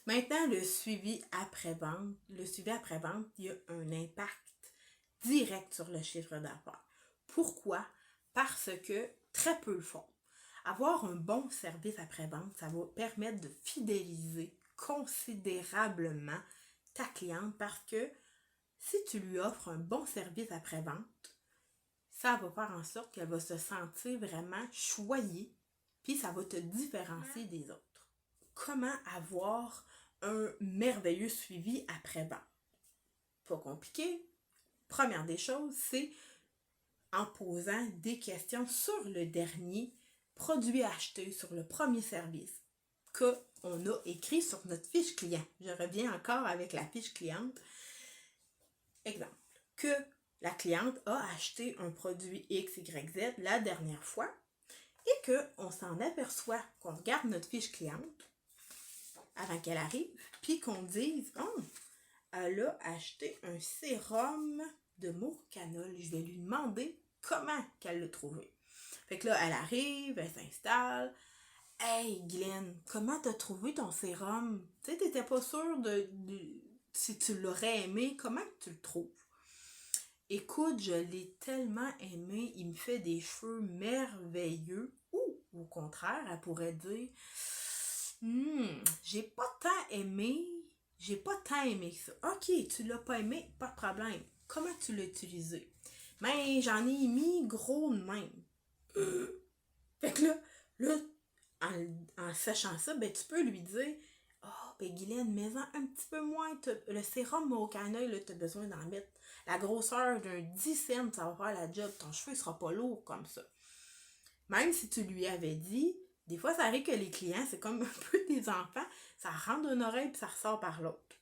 Maintenant, le suivi après-vente. Le suivi après-vente, il y a un impact direct sur le chiffre d'affaires. Pourquoi? Parce que très peu le font. Avoir un bon service après-vente, ça va permettre de fidéliser considérablement ta cliente parce que si tu lui offres un bon service après-vente, ça va faire en sorte qu'elle va se sentir vraiment choyée, puis ça va te différencier des autres. Comment avoir un merveilleux suivi après-vente? Pas compliqué. Première des choses, c'est en posant des questions sur le dernier produit acheté, sur le premier service qu'on a écrit sur notre fiche client. Je reviens encore avec la fiche cliente. Exemple, que la cliente a acheté un produit X, Y, Z la dernière fois et qu'on s'en aperçoit, qu'on regarde notre fiche cliente avant qu'elle arrive, puis qu'on dise « Oh, elle a acheté un sérum de Mourcanol. Je vais lui demander comment qu'elle l'a trouvé. » Fait que là, elle arrive, elle s'installe. « Hey, Glenn, comment t'as trouvé ton sérum? Tu sais, t'étais pas sûre si tu l'aurais aimé. Comment tu le trouves? » Écoute, je l'ai tellement aimé, il me fait des cheveux merveilleux. Ou, au contraire, elle pourrait dire j'ai pas tant aimé, ça. Ok, tu l'as pas aimé, pas de problème. Comment tu l'as utilisé? Mais j'en ai mis gros de même. Fait que là en sachant ça, ben tu peux lui dire oh, ben Guylaine, mets-en un petit peu moins. Le sérum au cannelle, tu as besoin d'en mettre la grosseur d'un 10 cents, ça va faire la job. Ton cheveu ne sera pas lourd comme ça. Même si tu lui avais dit, des fois ça arrive que les clients, c'est comme un peu des enfants, ça rentre d'une oreille puis ça ressort par l'autre.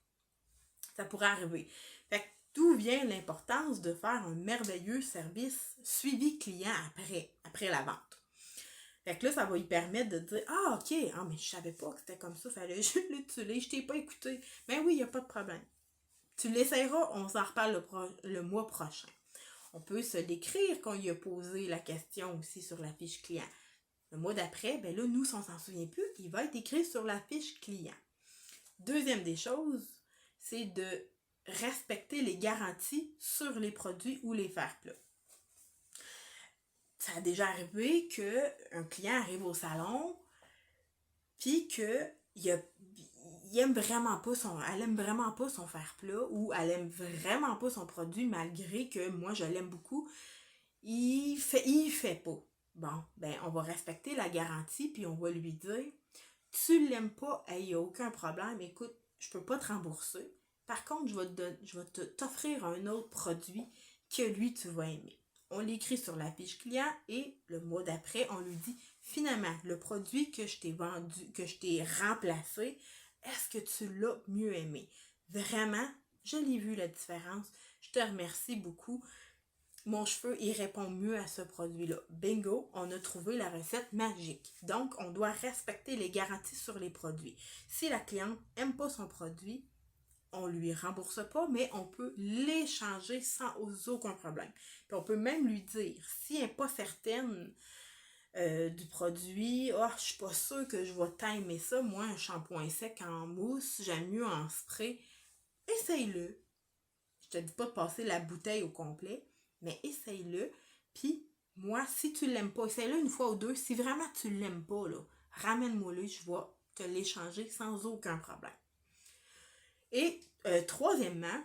Ça pourrait arriver. Fait que d'où vient l'importance de faire un merveilleux service suivi client après la vente. Fait que là, ça va lui permettre de dire ah, ok, ah, mais je savais pas que c'était comme ça, fallait juste l'utiliser, je t'ai pas écouté. Mais oui, il n'y a pas de problème. Tu l'essayeras, on s'en reparle le mois prochain. On peut se décrire qu'on lui a posé la question aussi sur la fiche client. Le mois d'après, ben là, nous, si on s'en souvient plus, il va être écrit sur la fiche client. Deuxième des choses, c'est de respecter les garanties sur les produits ou les faire plats. Ça a déjà arrivé qu'un client arrive au salon puis que elle aime vraiment pas son fer plat ou elle aime vraiment pas son produit malgré que moi je l'aime beaucoup. Il fait pas. Bon, ben on va respecter la garantie puis on va lui dire tu l'aimes pas, il n'y a aucun problème, écoute, je peux pas te rembourser. Par contre, je vais t'offrir un autre produit que lui tu vas aimer. On l'écrit sur la fiche client et le mois d'après, on lui dit finalement, le produit que je t'ai vendu, que je t'ai remplacé, est-ce que tu l'as mieux aimé? Vraiment, je l'ai vu la différence. Je te remercie beaucoup. Mon cheveu, il répond mieux à ce produit-là. Bingo, on a trouvé la recette magique. Donc, on doit respecter les garanties sur les produits. Si la cliente n'aime pas son produit, on lui rembourse pas, mais on peut l'échanger sans aucun problème. Puis on peut même lui dire, si elle n'est pas certaine du produit, oh, je suis pas sûre que je vais t'aimer ça, moi, un shampoing sec en mousse, j'aime mieux en spray, essaye-le. Je te dis pas de passer la bouteille au complet, mais essaye-le. Puis, moi, si tu l'aimes pas, essaye-le une fois ou deux. Si vraiment tu l'aimes pas, là, ramène-moi-le, je vais te l'échanger sans aucun problème. Et troisièmement,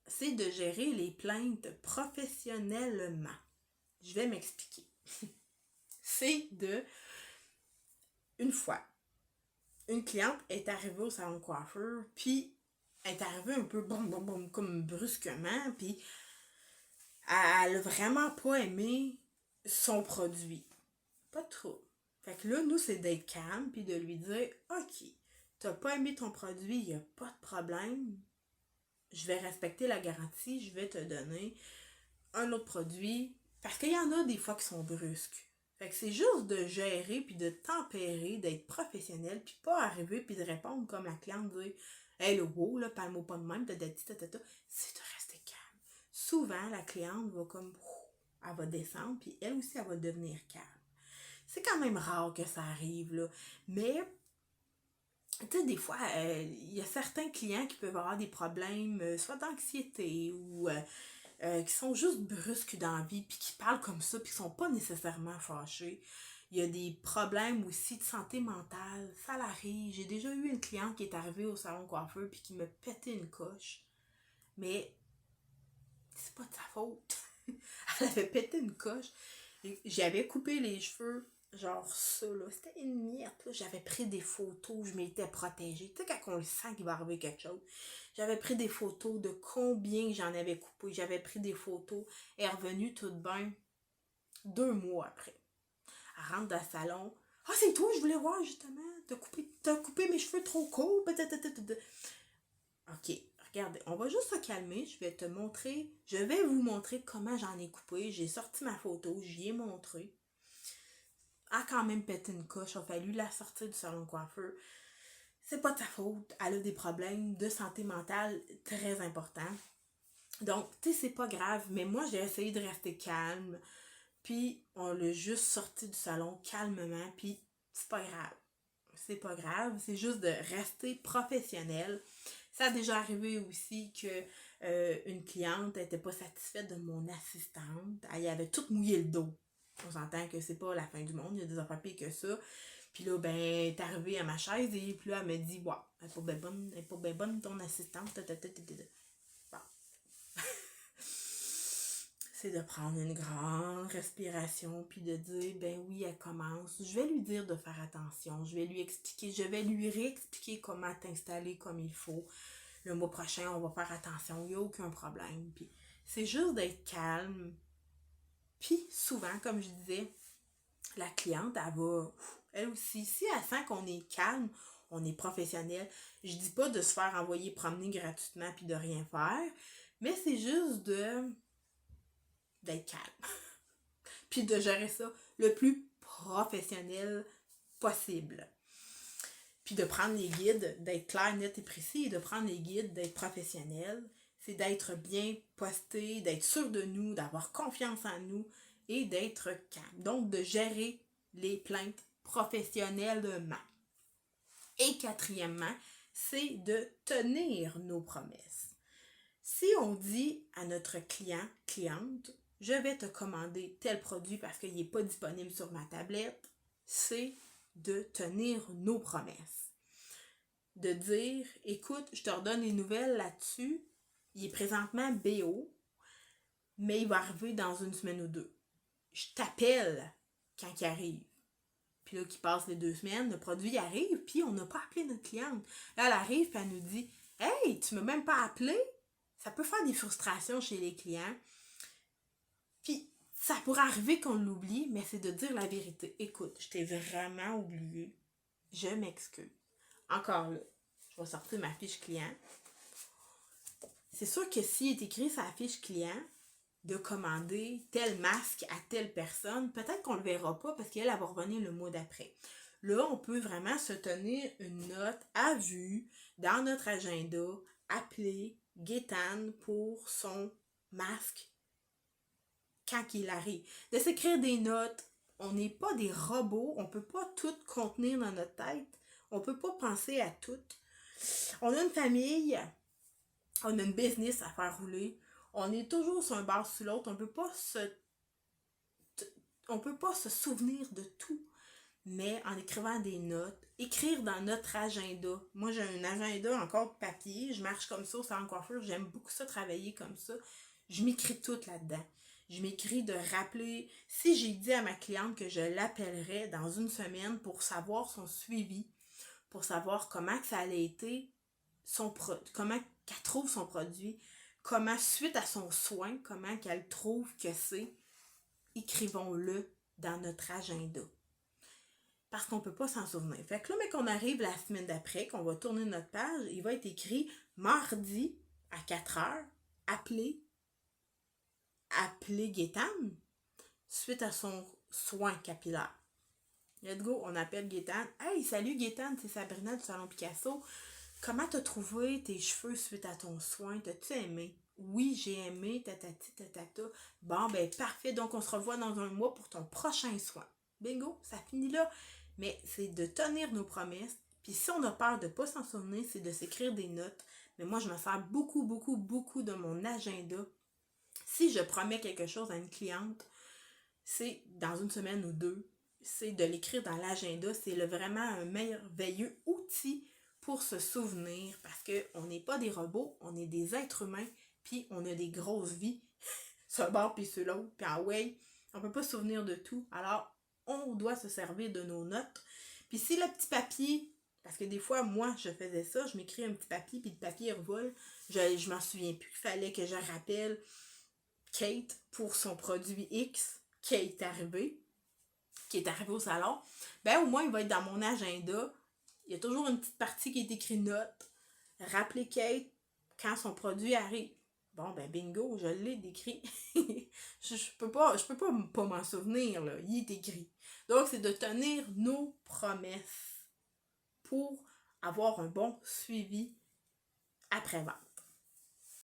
c'est de gérer les plaintes professionnellement. Je vais m'expliquer. C'est de, une fois, une cliente est arrivée au salon de coiffeur, puis elle est arrivée un peu comme brusquement, puis elle a vraiment pas aimé son produit. Pas trop. Fait que là, nous, c'est d'être calme puis de lui dire ok, t'as pas aimé ton produit, y a pas de problème. Je vais respecter la garantie, je vais te donner un autre produit. Parce qu'il y en a des fois qui sont brusques. Fait que c'est juste de gérer puis de tempérer, d'être professionnel, puis pas arriver puis de répondre comme la cliente dit hey, le wow, là, parle-moi pas de même, c'est de rester calme. Souvent, la cliente va comme elle va descendre, puis elle aussi, elle va devenir calme. C'est quand même rare que ça arrive, là. Mais tu sais, des fois, il y a certains clients qui peuvent avoir des problèmes, soit d'anxiété ou qui sont juste brusques dans la vie, puis qui parlent comme ça, puis qui sont pas nécessairement fâchés. Il y a des problèmes aussi de santé mentale, ça l'arrive. J'ai déjà eu une cliente qui est arrivée au salon de coiffeur puis qui me pétait une coche. Mais c'est pas de sa faute. Elle avait pété une coche. J'avais coupé les cheveux, genre ça, là. C'était une miette, là. J'avais pris des photos, je m'étais protégée. Tu sais, quand on le sent qu'il va arriver quelque chose. J'avais pris des photos de combien j'en avais coupé. J'avais pris des photos. Elle est revenue toute bien 2 mois après. Elle rentre dans le salon. Ah, c'est toi, je voulais voir justement. T'as coupé mes cheveux trop courts. Ok, regardez, on va juste se calmer. Je vais vous montrer comment j'en ai coupé. J'ai sorti ma photo, j'y ai montré. Elle a quand même pété une coche. Il a fallu la sortir du salon de coiffeur. C'est pas de sa faute. Elle a des problèmes de santé mentale très importants. Donc, tu sais, c'est pas grave. Mais moi, j'ai essayé de rester calme. Puis, on l'a juste sorti du salon calmement. Puis, c'est pas grave. C'est pas grave. C'est juste de rester professionnel. Ça a déjà arrivé aussi que une cliente n'était pas satisfaite de mon assistante. Elle avait tout mouillé le dos. On s'entend que c'est pas la fin du monde, il y a des affaires pires que ça. Puis là, ben, elle est arrivée à ma chaise et puis là, elle me dit, ouais, elle est pas bien bonne ton assistante. Bon. C'est de prendre une grande respiration puis de dire, ben oui, elle commence. Je vais lui dire de faire attention. Je vais lui réexpliquer comment t'installer comme il faut. Le mois prochain, on va faire attention, il n'y a aucun problème. Puis c'est juste d'être calme. Puis souvent, comme je disais, la cliente, elle aussi, si elle sent qu'on est calme, on est professionnel, je dis pas de se faire envoyer promener gratuitement puis de rien faire, mais c'est juste d'être calme. Puis de gérer ça le plus professionnel possible. Puis de prendre les guides, d'être clair, net et précis, et de prendre les guides, d'être professionnel, c'est d'être bien posté, d'être sûr de nous, d'avoir confiance en nous et d'être calme. Donc, de gérer les plaintes professionnellement. Et quatrièmement, c'est de tenir nos promesses. Si on dit à notre cliente, je vais te commander tel produit parce qu'il n'est pas disponible sur ma tablette, c'est de tenir nos promesses. De dire, écoute, je te redonne les nouvelles là-dessus, il est présentement BO, mais il va arriver dans une semaine ou deux. Je t'appelle quand il arrive. Puis là, qui passe les 2 semaines, le produit arrive, puis on n'a pas appelé notre cliente. Là, elle arrive, puis elle nous dit, hey, tu m'as même pas appelé? Ça peut faire des frustrations chez les clients. Puis, ça pourrait arriver qu'on l'oublie, mais c'est de dire la vérité. Écoute, je t'ai vraiment oublié. Je m'excuse. Encore là, je vais sortir ma fiche client. C'est sûr que s'il est écrit sur la fiche client de commander tel masque à telle personne, peut-être qu'on ne le verra pas parce qu'elle va revenir le mois d'après. Là, on peut vraiment se tenir une note à vue dans notre agenda, appeler Gaétane pour son masque quand il arrive. De s'écrire des notes, on n'est pas des robots, on ne peut pas tout contenir dans notre tête, on ne peut pas penser à tout. On a une famille, on a une business à faire rouler, on est toujours sur un bar sur l'autre, on peut pas se souvenir de tout, mais en écrivant des notes, écrire dans notre agenda. Moi, j'ai un agenda encore de papier, je marche comme ça au salon de coiffure, j'aime beaucoup ça, travailler comme ça. Je m'écris tout là-dedans. Je m'écris de rappeler, si j'ai dit à ma cliente que je l'appellerais dans une semaine pour savoir son suivi, pour savoir comment que ça allait été, comment qu'elle trouve son produit, comment suite à son soin, comment qu'elle trouve que c'est, écrivons-le dans notre agenda. Parce qu'on ne peut pas s'en souvenir. Fait que là, mais qu'on arrive la semaine d'après, qu'on va tourner notre page, il va être écrit mardi à 4h, appelez Gaétane suite à son soin capillaire. Let's go, on appelle Gaétane. Hey, salut Gaétane, c'est Sabrina du Salon Picasso. Comment t'as trouvé tes cheveux suite à ton soin? T'as-tu aimé? Oui, j'ai aimé, tatati, tatata. Bon, ben parfait, donc on se revoit dans un mois pour ton prochain soin. Bingo, ça finit là. Mais c'est de tenir nos promesses, Puis si on a peur de ne pas s'en souvenir, c'est de s'écrire des notes. Mais moi, je me sers beaucoup, beaucoup, beaucoup de mon agenda. Si je promets quelque chose à une cliente, c'est dans une semaine ou deux, c'est de l'écrire dans l'agenda. C'est vraiment un merveilleux outil pour se souvenir parce qu'on n'est pas des robots, on est des êtres humains, puis on a des grosses vies, sur bord puis sur l'autre, puis ah ouais, on peut pas se souvenir de tout. Alors, on doit se servir de nos notes. Puis si le petit papier, parce que des fois, moi, je faisais ça, je m'écris un petit papier, puis le papier revole, je m'en souviens plus. Il fallait que je rappelle Kate pour son produit X qui est arrivé au salon. Ben au moins, il va être dans mon agenda. Il y a toujours une petite partie qui est écrite note. Rappeler Kate quand son produit arrive. Bon, ben bingo, je l'ai décrit. je peux pas m'en souvenir, là. Il est écrit. Donc, c'est de tenir nos promesses pour avoir un bon suivi après-vente.